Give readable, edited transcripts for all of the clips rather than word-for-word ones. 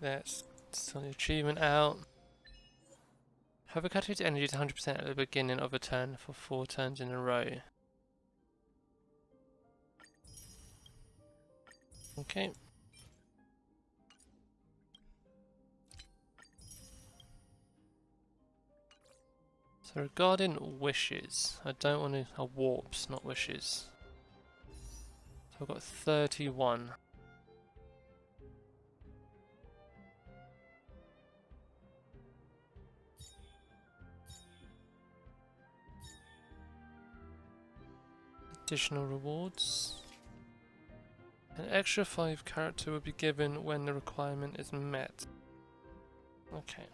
That's still the achievement out. Have a cultivated energy to 100% at the beginning of a turn for 4 turns in a row. Okay. So regarding wishes, I don't want to... warps, not wishes. So I've got 31. Additional rewards. An extra 5 character will be given when the requirement is met. Okay.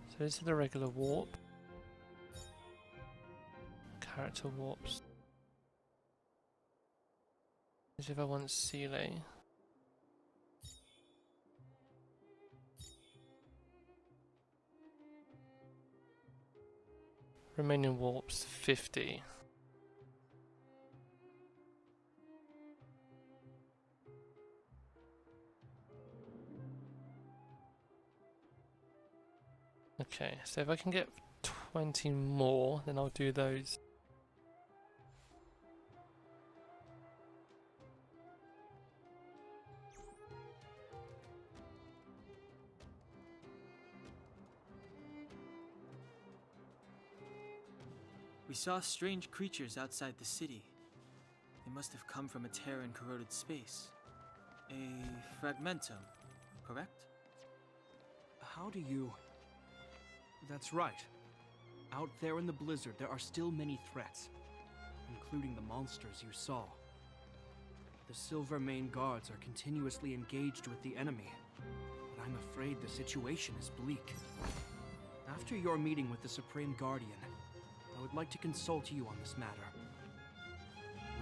So this is the regular warp. Character warps. As if I want Seeley. Remaining warps 50. Okay, so if I can get 20 more, then I'll do those. We saw strange creatures outside the city. They must have come from a Terran corroded space. A fragmentum, correct? How do you... That's right. Out there in the blizzard, there are still many threats, including the monsters you saw. The Silvermane guards are continuously engaged with the enemy, but I'm afraid the situation is bleak. After your meeting with the Supreme Guardian, I would like to consult you on this matter.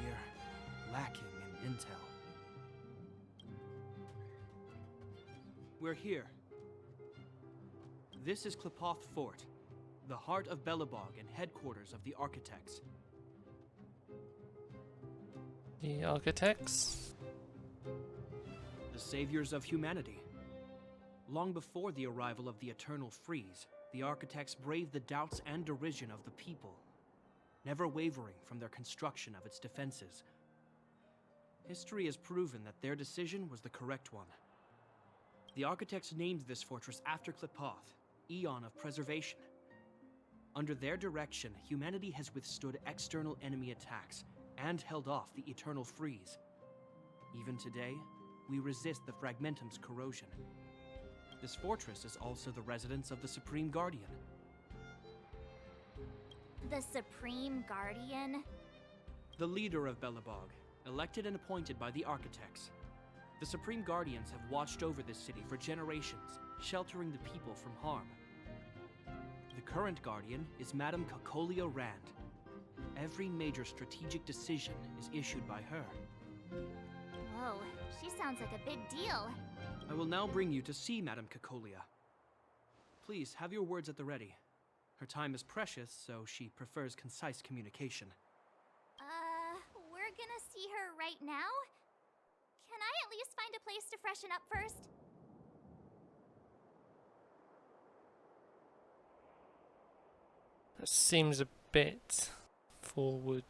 We're lacking in intel. We're here. This is Klipoth Fort, the heart of Belobog and headquarters of the Architects. The Architects? The saviors of humanity. Long before the arrival of the Eternal Freeze, the Architects braved the doubts and derision of the people, never wavering from their construction of its defenses. History has proven that their decision was the correct one. The Architects named this fortress after Klipoth, Eon of Preservation. Under their direction, humanity has withstood external enemy attacks and held off the Eternal Freeze. Even today, we resist the Fragmentum's corrosion. This fortress is also the residence of the Supreme Guardian. The Supreme Guardian? The leader of Belobog, elected and appointed by the Architects. The Supreme Guardians have watched over this city for generations, sheltering the people from harm. The current Guardian is Madame Cocolia Rand. Every major strategic decision is issued by her. Whoa, she sounds like a big deal. I will now bring you to see Madame Cocolia. Please, have your words at the ready. Her time is precious, so she prefers concise communication. We're gonna see her right now? Can I at least find a place to freshen up first? That seems a bit forward.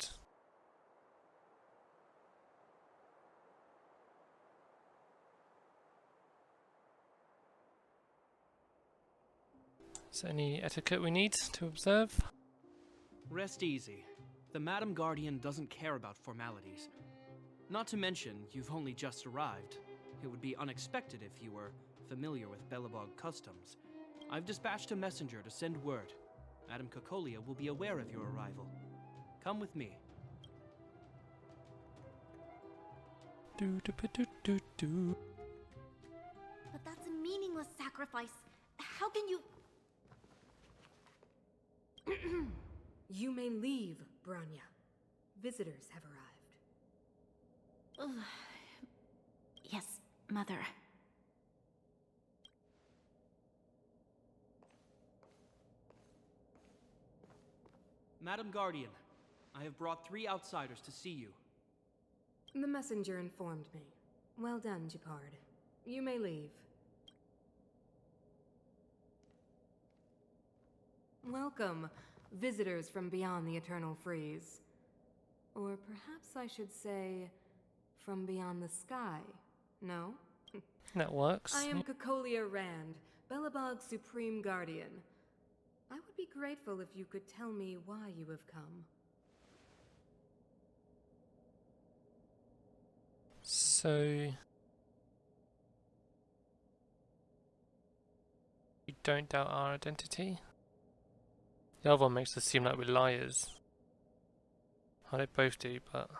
Is there any etiquette we need to observe? Rest easy. The Madam Guardian doesn't care about formalities. Not to mention, you've only just arrived. It would be unexpected if you were familiar with Belobog customs. I've dispatched a messenger to send word. Madame Cocolia will be aware of your arrival. Come with me. Do. But that's a meaningless sacrifice. How can you... You may leave, Branya. Visitors have arrived. Yes, Mother. Madam Guardian, I have brought 3 outsiders to see you. The messenger informed me. Well done, Japard. You may leave. Welcome, visitors from beyond the Eternal Freeze. Or perhaps I should say, from beyond the sky. No? That works. I am Cocolia Rand, Belobog's Supreme Guardian. I would be grateful if you could tell me why you have come. So you don't doubt our identity? The other one makes us seem like we're liars. Well, they both do, but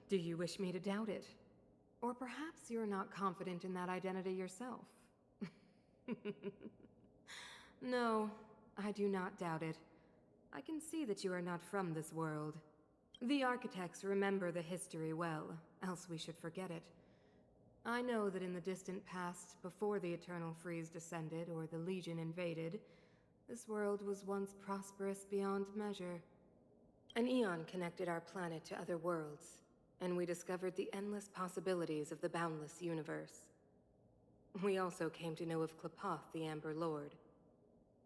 Do you wish me to doubt it? Or perhaps you're not confident in that identity yourself? No, I do not doubt it. I can see that you are not from this world. The architects remember the history well, else we should forget it. I know that in the distant past, before the Eternal Freeze descended or the Legion invaded, this world was once prosperous beyond measure. An eon connected our planet to other worlds, and we discovered the endless possibilities of the boundless universe. We also came to know of Klapoth, the Amber Lord.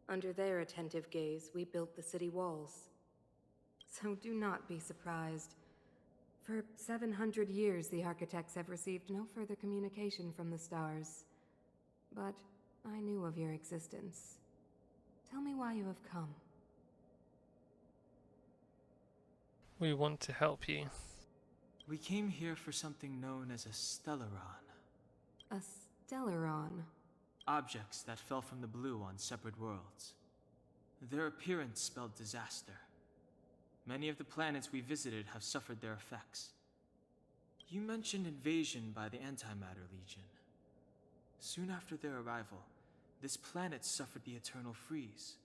Under their attentive gaze, we built the city walls. So do not be surprised. For 700 years, the architects have received no further communication from the stars. But I knew of your existence. Tell me why you have come. we want to help you. We came here for something known as a Stellaron. A Stellaron. Objects that fell from the blue on separate worlds. Their appearance spelled disaster. Many of the planets we visited have suffered their effects. You mentioned invasion by the Antimatter Legion. Soon after their arrival, this planet suffered the Eternal Freeze.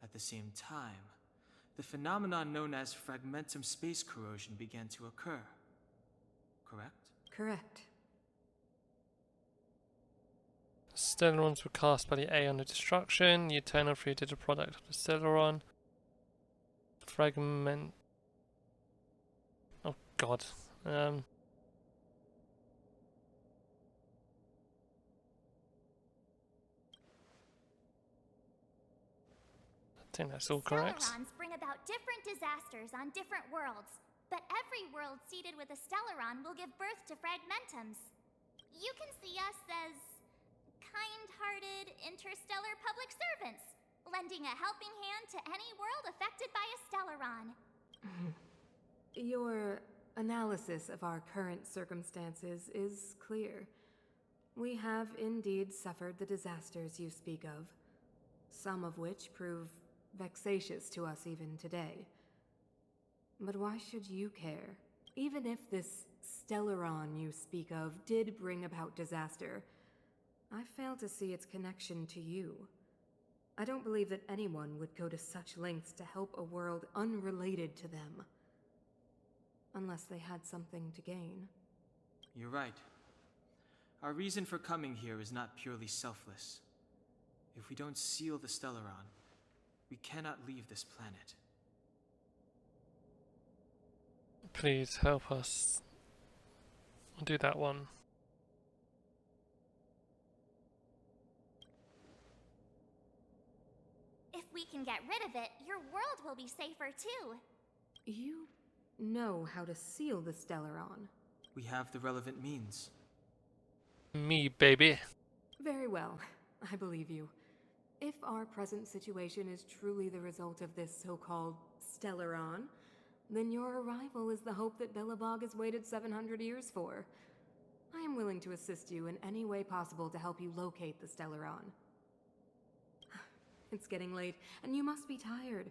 At the same time, the phenomenon known as fragmentum space corrosion began to occur. Correct? Correct. Stellarons were cast by the Aeon of Destruction. The Eternal Freeze did a product of the Stellaron. Fragment. Oh god. I think that's all correct. Stellarons bring about different disasters on different worlds, but every world seeded with a Stellaron will give birth to fragmentums. You can see us as kind-hearted interstellar public servants, lending a helping hand to any world affected by a Stellaron. Your analysis of our current circumstances is clear. We have indeed suffered the disasters you speak of, some of which prove vexatious to us even today. But why should you care? Even if this Stellaron you speak of did bring about disaster, I fail to see its connection to you. I don't believe that anyone would go to such lengths to help a world unrelated to them. Unless they had something to gain. You're right. Our reason for coming here is not purely selfless. If we don't seal the Stellaron, we cannot leave this planet. Please help us do that one. If we can get rid of it, your world will be safer too. You know how to seal the Stellaron. We have the relevant means. Me, baby. Very well, I believe you. If our present situation is truly the result of this so-called Stellaron, then your arrival is the hope that Belobog has waited 700 years for. I am willing to assist you in any way possible to help you locate the Stellaron. It's getting late, and you must be tired.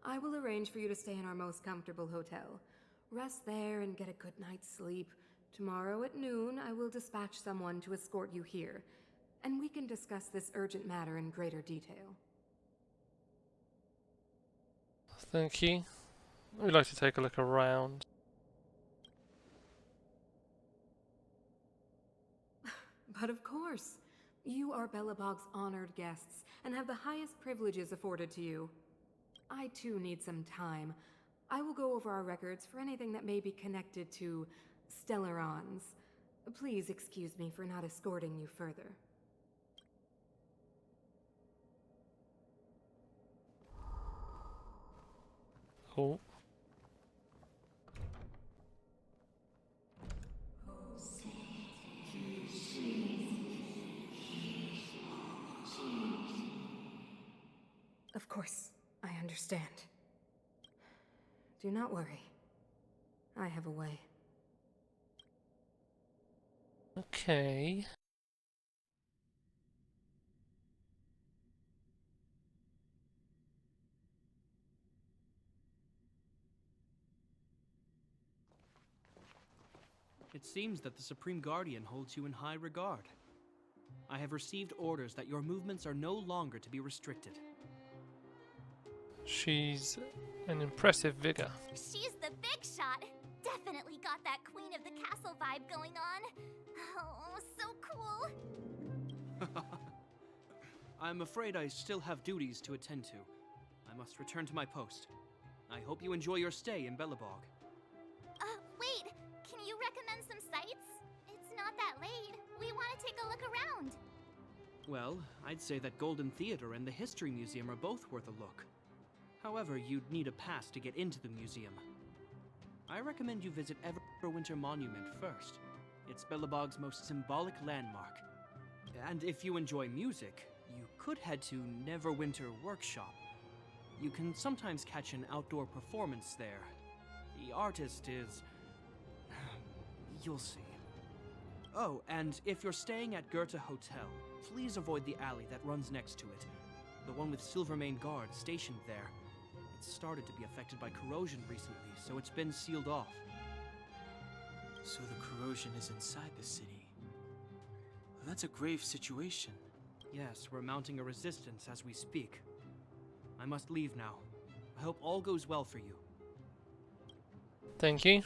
I will arrange for you to stay in our most comfortable hotel. Rest there and get a good night's sleep. Tomorrow at noon, I will dispatch someone to escort you here, and we can discuss this urgent matter in greater detail. Thank you. We'd like to take a look around. But of course, you are Belobog's honored guests and have the highest privileges afforded to you. I too need some time. I will go over our records for anything that may be connected to Stellarons. Please excuse me for not escorting you further. Cool. Of course, I understand. Do not worry. I have a way. Okay. It seems that the Supreme Guardian holds you in high regard. I have received orders that your movements are no longer to be restricted. She's an impressive vigor. She's the big shot. Definitely got that Queen of the Castle vibe going on. Oh, so cool. I'm afraid I still have duties to attend to. I must return to my post. I hope you enjoy your stay in Belobog. Wait. Can you recommend some sites? It's not that late. We want to take a look around. Well, I'd say that Golden Theater and the History Museum are both worth a look. However, you'd need a pass to get into the museum. I recommend you visit Everwinter Monument first. It's Belobog's most symbolic landmark. And if you enjoy music, you could head to Neverwinter Workshop. You can sometimes catch an outdoor performance there. The artist is... you'll see. Oh, and if you're staying at Goethe Hotel, please avoid the alley that runs next to it. The one with Silvermane guards stationed there. It's started to be affected by corrosion recently, so it's been sealed off. So the corrosion is inside the city. Well, that's a grave situation. Yes, we're mounting a resistance as we speak. I must leave now. I hope all goes well for you. Thank you.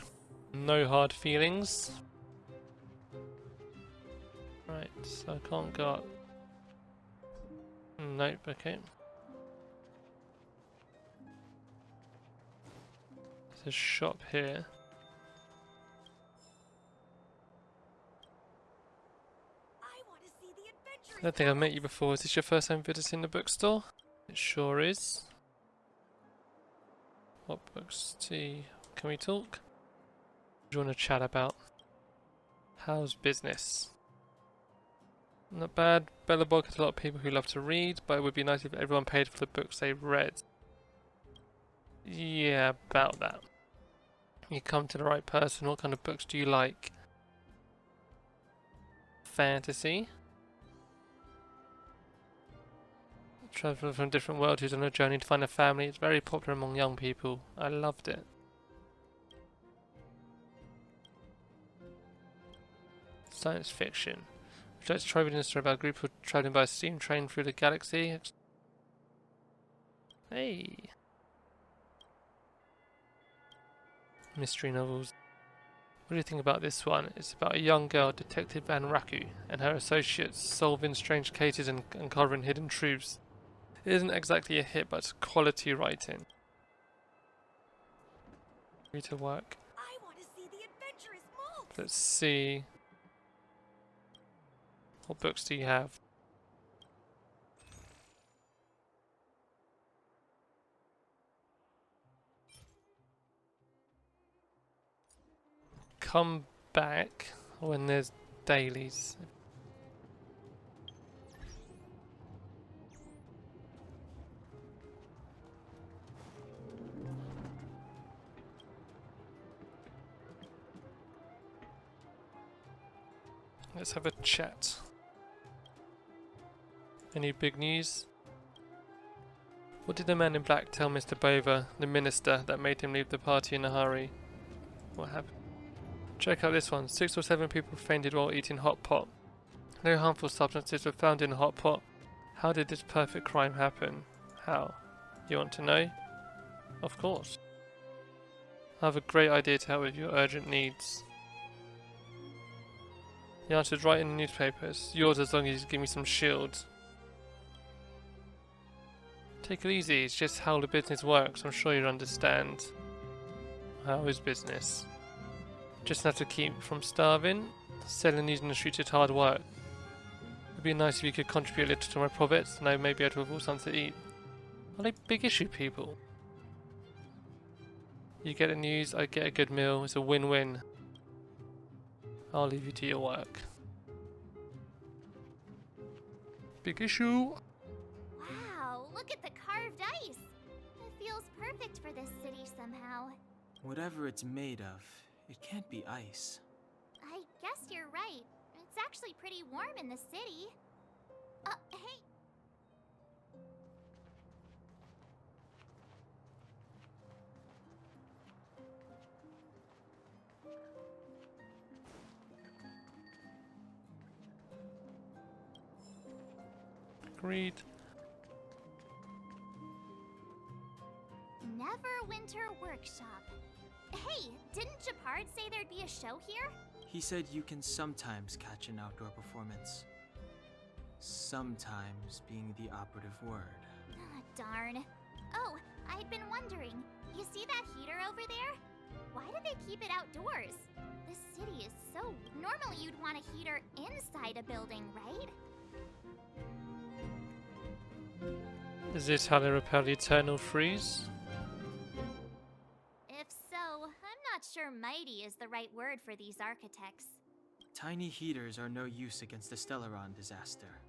No hard feelings. Right, so I can't go up. Nope, okay. There's a shop here. I don't think I've met you before. Is this your first time visiting the bookstore? It sure is. What books can we talk? What do you want to chat about? How's business? Not bad. Belobog has a lot of people who love to read, but it would be nice if everyone paid for the books they read. Yeah, about that. You come to the right person. What kind of books do you like? Fantasy. Traveler from a different world who's on a journey to find a family. It's very popular among young people. I loved it. Science fiction. Would you like to try reading a story about a group of traveling by a steam train through the galaxy? Hey. Mystery novels. What do you think about this one? It's about a young girl, Detective Anne Raku, and her associates solving strange cases and uncovering hidden truths. It isn't exactly a hit, but it's quality writing. Read to work. I want to see the adventurous moves. Let's see. What books do you have? Come back when there's dailies. Let's have a chat. Any big news? What did the man in black tell Mr. Bova, the minister, that made him leave the party in a hurry? What happened? Check out this one. 6 or 7 people fainted while eating hot pot. No harmful substances were found in the hot pot. How did this perfect crime happen? How? You want to know? Of course. I have a great idea to help with your urgent needs. The answer is right in the newspapers. Yours as long as you give me some shields. Take it easy, it's just how the business works. I'm sure you'll understand. How is business? Just have to keep from starving. Selling these in the streets is hard work. It'd be nice if you could contribute a little to my profits, and I may be able to afford something to eat. Are they big issue people? You get the news, I get a good meal. It's a win-win. I'll leave you to your work. Big issue. Wow, look at the carved ice. It feels perfect for this city somehow. Whatever it's made of, it can't be ice. I guess you're right. It's actually pretty warm in the city. Hey. Agreed. Neverwinter Workshop. Hey, didn't Japard say there'd be a show here? He said you can sometimes catch an outdoor performance. Sometimes being the operative word. Ah, darn. Oh, I'd been wondering. You see that heater over there? Why do they keep it outdoors? This city is so... Normally you'd want a heater inside a building, right? Is this how they repel the eternal freeze? If so, I'm not sure mighty is the right word for these architects. Tiny heaters are no use against the Stellaron disaster.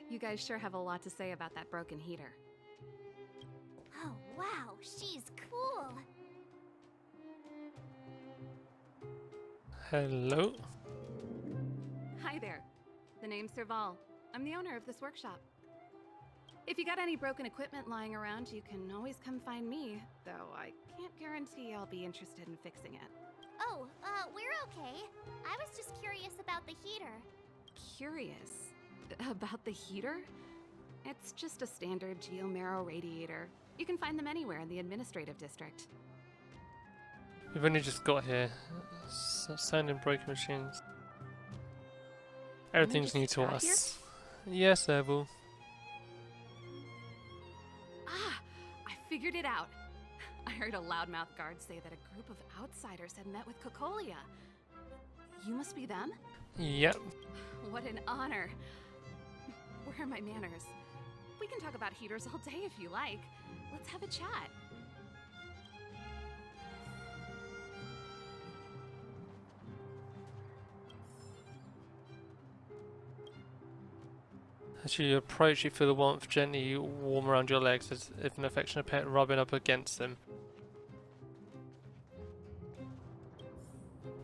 You guys sure have a lot to say about that broken heater. Oh, wow, she's cool. Hello? Hi there. The name's Serval. I'm the owner of this workshop. If you got any broken equipment lying around, you can always come find me, though I can't guarantee I'll be interested in fixing it. Oh, we're okay. I was just curious about the heater. Curious? About the heater? It's just a standard geomarrow radiator. You can find them anywhere in the administrative district. We've only just got here. Sounding broken machines. Everything's new to us. Yes, Erbil. Ah! I figured it out. I heard a loudmouth guard say that a group of outsiders had met with Cocolia. You must be them? Yep. What an honor. Where are my manners? We can talk about heaters all day if you like. Let's have a chat. As you approach, you feel the warmth gently warm around your legs as if an affectionate pet rubbing up against them.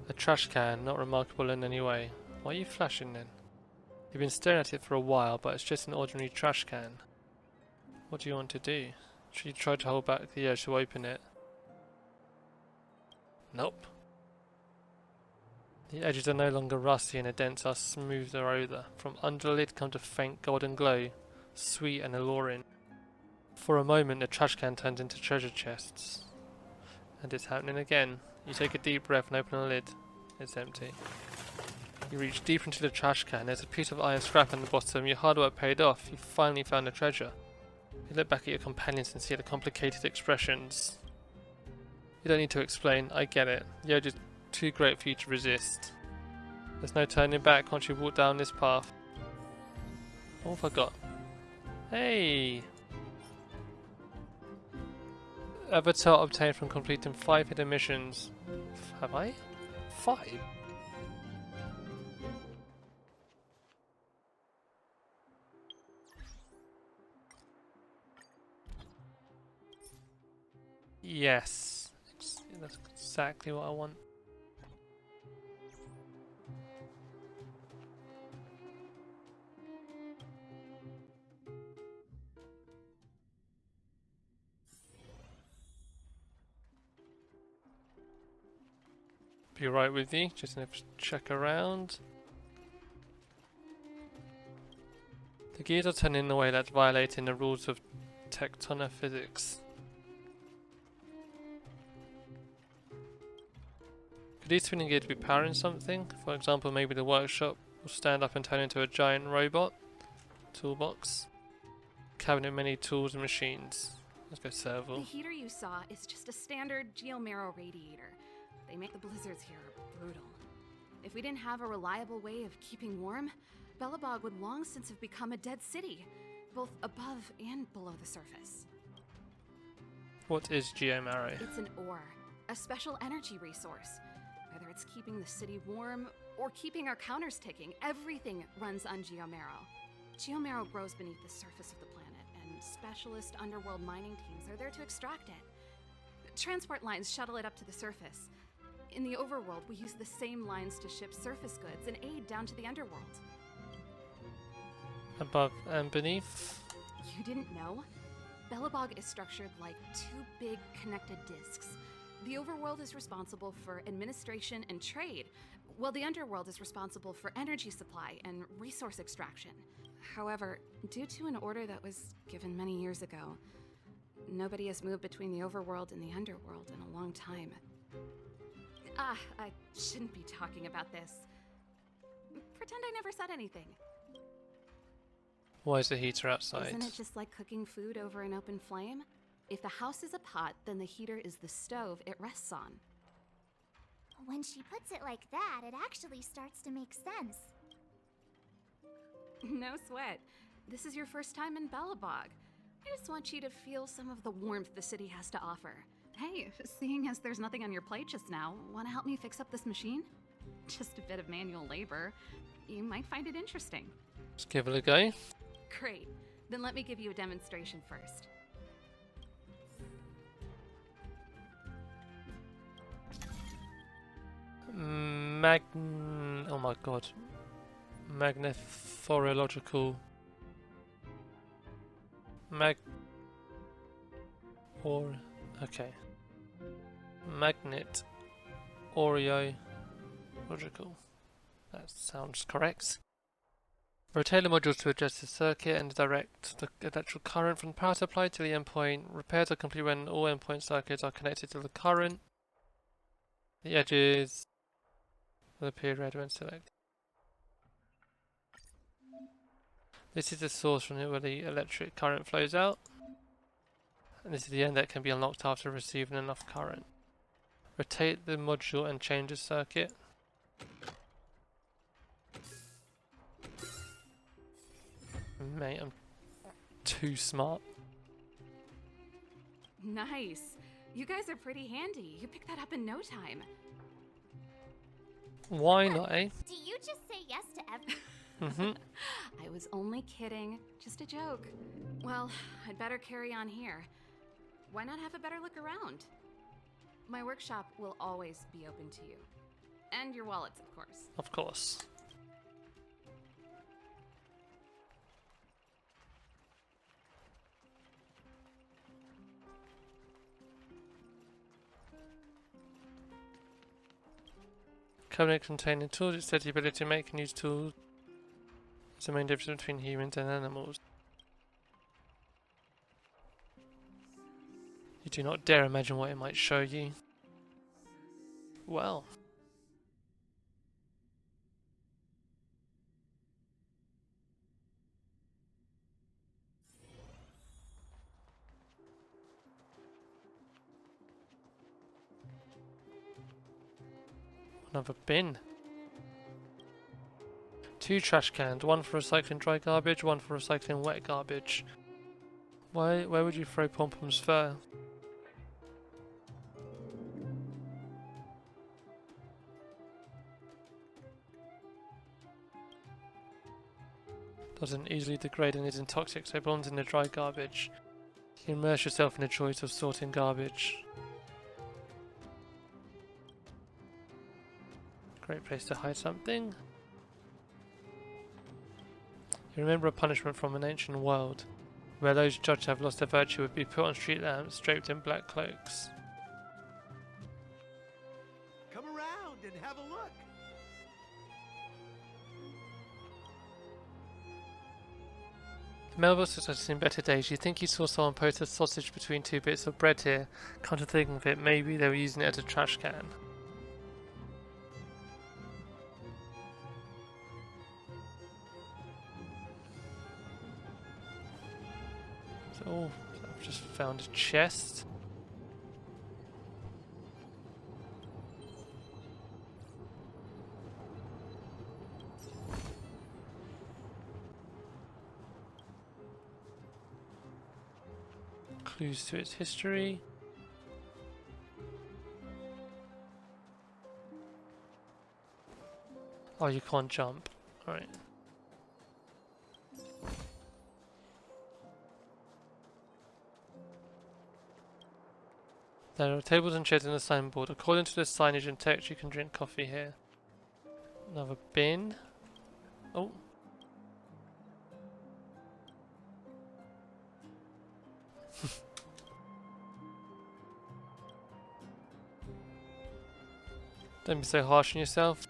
A trash can, not remarkable in any way. Why are you flashing then? You've been staring at it for a while, but it's just an ordinary trash can. What do you want to do? Should you try to hold back the urge to open it? Nope. The edges are no longer rusty and the dents are smoother over. From under the lid comes a faint golden glow, sweet and alluring. For a moment the trash can turns into treasure chests. And it's happening again. You take a deep breath and open the lid. It's empty. You reach deeper into the trash can. There's a piece of iron scrap on the bottom. Your hard work paid off. You finally found the treasure. You look back at your companions and see the complicated expressions. You don't need to explain. I get it. You're just too great for you to resist. There's no turning back once you walk down this path. What have I got? Hey! Avatar obtained from completing 5 hidden missions. Have I? 5? Yes. That's exactly what I want. Be right with you, just gonna check around. The gears are turning in a way that's violating the rules of tectonophysics. Could these spinning gears be powering something? For example, maybe the workshop will stand up and turn into a giant robot toolbox. Cabinet many tools and machines. Let's go The serval. heater you saw is just a standard geomarrow radiator. They make the blizzards here brutal. If we didn't have a reliable way of keeping warm, Belobog would long since have become a dead city, both above and below the surface. What is Geomarrow? It's an ore, a special energy resource. Whether it's keeping the city warm or keeping our counters ticking, everything runs on Geomarrow. Geomarrow grows beneath the surface of the planet, and specialist underworld mining teams are there to extract it. Transport lines shuttle it up to the surface. In the overworld, we use the same lines to ship surface goods and aid down to the underworld. Above and beneath? You didn't know? Belobog is structured like two big connected discs. The overworld is responsible for administration and trade, while the underworld is responsible for energy supply and resource extraction. However, due to an order that was given many years ago, nobody has moved between the overworld and the underworld in a long time. I shouldn't be talking about this. Pretend I never said anything. Why is the heater outside? Isn't it just like cooking food over an open flame? If the house is a pot, then the heater is the stove it rests on. When she puts it like that, it actually starts to make sense. No sweat. This is your first time in Belobog. I just want you to feel some of the warmth the city has to offer. Hey, seeing as there's nothing on your plate just now, want to help me fix up this machine? Just a bit of manual labor. You might find it interesting. Let's give it a go. Great. Then let me give you a demonstration first. Oh my god. Magnephorological. Okay. Magnet. Oreo. Logical. That sounds correct. Rotate the modules to adjust the circuit and direct the electrical current from the power supply to the endpoint. Repairs are complete when all endpoint circuits are connected to the current. The edges will appear red when selected. This is the source from where the electric current flows out. And this is the end that can be unlocked after receiving enough current. Rotate the module and change the circuit. Mate, I'm too smart. Nice. You guys are pretty handy. You picked that up in no time. Why not, eh? Do you just say yes to everything? I was only kidding. Just a joke. Well, I'd better carry on here. Why not have a better look around? My workshop will always be open to you. And your wallets, of course. Of course. Cabinet containing tools, it says the ability to make and use tools. It's the main difference between humans and animals. You do not dare imagine what it might show you. Well. Another bin. 2 trash cans, one for recycling dry garbage, one for recycling wet garbage. Where would you throw pom-poms first? Doesn't easily degrade and isn't toxic, so it belongs in the dry garbage. You immerse yourself in the joys of sorting garbage. Great place to hide something. You remember a punishment from an ancient world, where those judged to have lost their virtue would be put on street lamps draped in black cloaks. Come around and have a look. The mailbox looks like it's in better days. You think you saw someone post a sausage between 2 bits of bread here. Come to think of it, maybe they were using it as a trash can. Oh, I've just found a chest. Clues to its history. Oh, you can't jump. Alright. There are tables and chairs on the signboard. According to the signage and text, you can drink coffee here. Another bin. Oh. Don't be so harsh on yourself.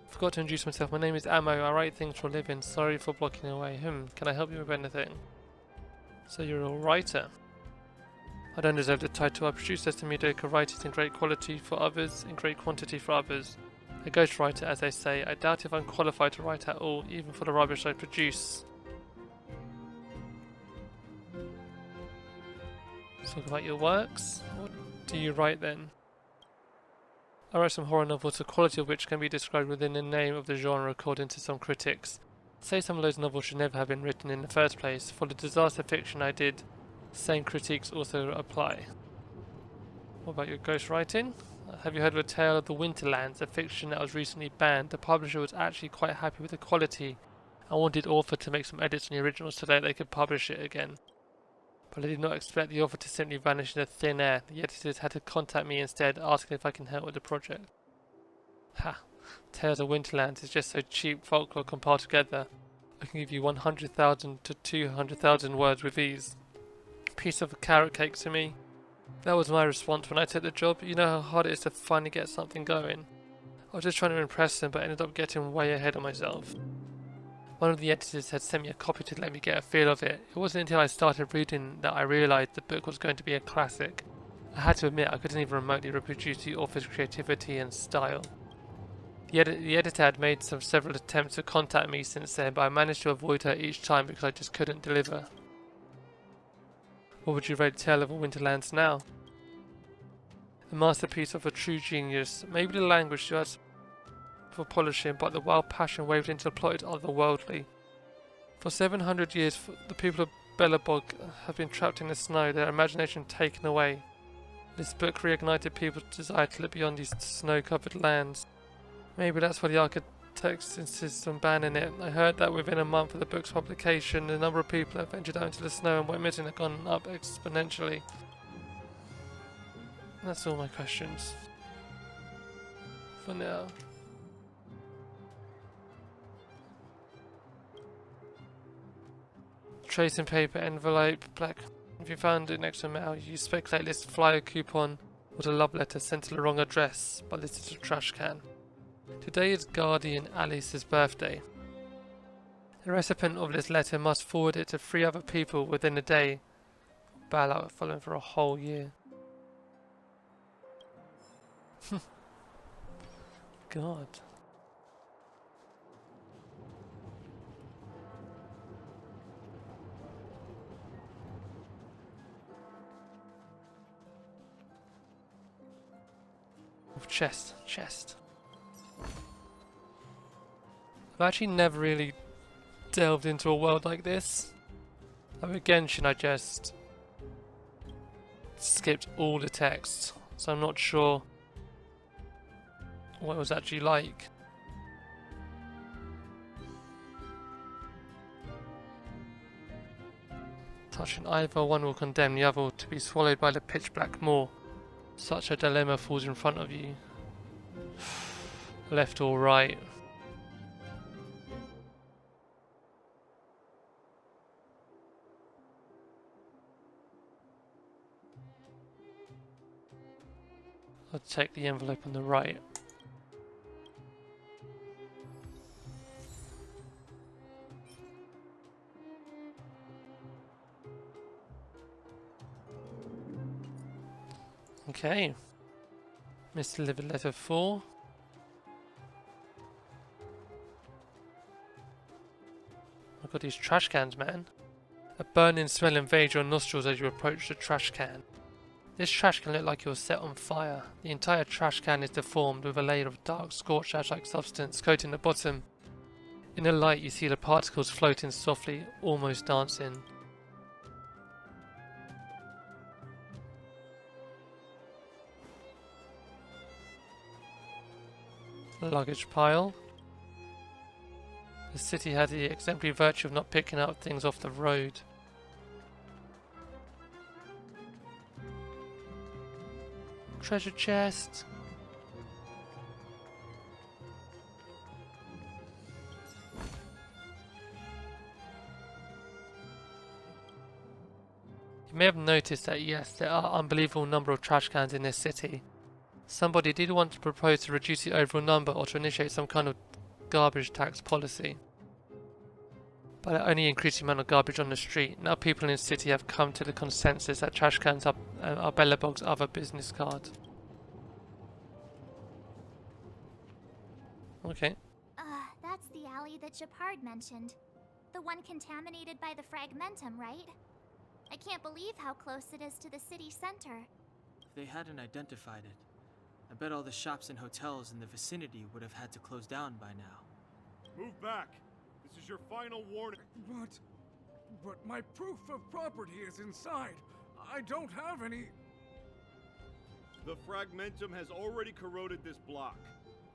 Forgot to introduce myself. My name is Ammo. I write things for a living. Sorry for blocking away. Can I help you with anything? So you're a writer. I don't deserve the title. I produce just mediocre writings in great quality for others, in great quantity for others. A ghostwriter, as they say. I doubt if I'm qualified to write at all, even for the rubbish I produce. Let's talk about your works. What do you write then? I write some horror novels, the quality of which can be described within the name of the genre according to some critics. Say some of those novels should never have been written in the first place. For the disaster fiction I did, same critiques also apply. What about your ghostwriting? Have you heard of A Tale of the Winterlands, a fiction that was recently banned? The publisher was actually quite happy with the quality and wanted the author to make some edits on the original so that they could publish it again. But I did not expect the author to simply vanish into thin air. The editors had to contact me instead, asking if I can help with the project. Ha! Tales of Winterlands is just so cheap folklore compiled together. I can give you 100,000 to 200,000 words with ease. Piece of carrot cake to me. That was my response when I took the job. You know how hard it is to finally get something going. I was just trying to impress them, but ended up getting way ahead of myself. One of the editors had sent me a copy to let me get a feel of it. It wasn't until I started reading that I realised the book was going to be a classic. I had to admit I couldn't even remotely reproduce the author's creativity and style. The editor had made several attempts to contact me since then, but I managed to avoid her each time because I just couldn't deliver. What would you rate Tale of Winterlands now? A masterpiece of a true genius. Maybe the language just for polishing, but the wild passion waved into the plot is otherworldly. For 700 years, the people of Belobog have been trapped in the snow, their imagination taken away. This book reignited people's desire to look beyond these snow-covered lands. Maybe that's why the architects insist on banning it. I heard that within a month of the book's publication, the number of people that ventured out into the snow and went missing had gone up exponentially. That's all my questions. For now. Tracing paper, envelope, black. If you found it next to a mail, you speculate this flyer coupon was a love letter sent to the wrong address, but this is a trash can. Today is Guardian Alice's birthday. The recipient of this letter must forward it to 3 other people within a day. Ballot following for a whole year. God. Oh, chest. I've actually never really delved into a world like this. Again, should I just skipped all the text, so I'm not sure what it was actually like. Touching either one will condemn the other to be swallowed by the pitch black maw. Such a dilemma falls in front of you. Left or right? I'll take the envelope on the right. Okay. Misdelivered letter 4. I've got these trash cans, man. A burning smell invades your nostrils as you approach the trash can. This trash can look like it was set on fire. The entire trash can is deformed with a layer of dark scorched ash-like substance coating the bottom. In the light you see the particles floating softly, almost dancing. Luggage pile. The city had the exemplary virtue of not picking up things off the road. Treasure chest. You may have noticed that yes, there are an unbelievable number of trash cans in this city. Somebody did want to propose to reduce the overall number or to initiate some kind of garbage tax policy. But it only increased the amount of garbage on the street. Now people in the city have come to the consensus that trash cans are Bellabog's other business card. Okay. That's the alley that Japard mentioned. The one contaminated by the fragmentum, right? I can't believe how close it is to the city center. If they hadn't identified it, I bet all the shops and hotels in the vicinity would have had to close down by now. Move back. This is your final warning. But my proof of property is inside. I don't have any. The fragmentum has already corroded this block.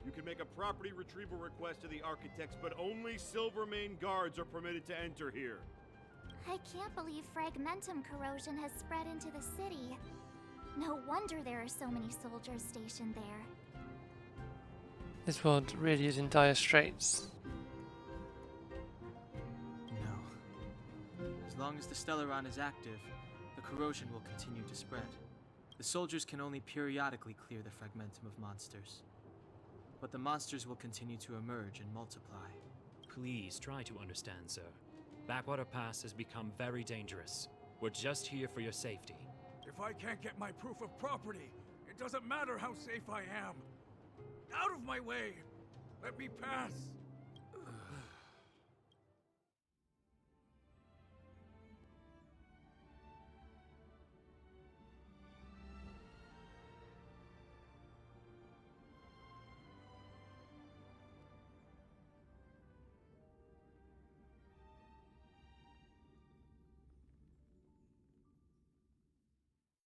You can make a property retrieval request to the architects, but only Silvermane guards are permitted to enter here. I can't believe fragmentum corrosion has spread into the city. No wonder there are so many soldiers stationed there. This world really is in dire straits. No. As long as the Stellaron is active, the corrosion will continue to spread. The soldiers can only periodically clear the fragmentum of monsters. But the monsters will continue to emerge and multiply. Please try to understand, sir. Backwater Pass has become very dangerous. We're just here for your safety. If I can't get my proof of property, it doesn't matter how safe I am. Out of my way! Let me pass!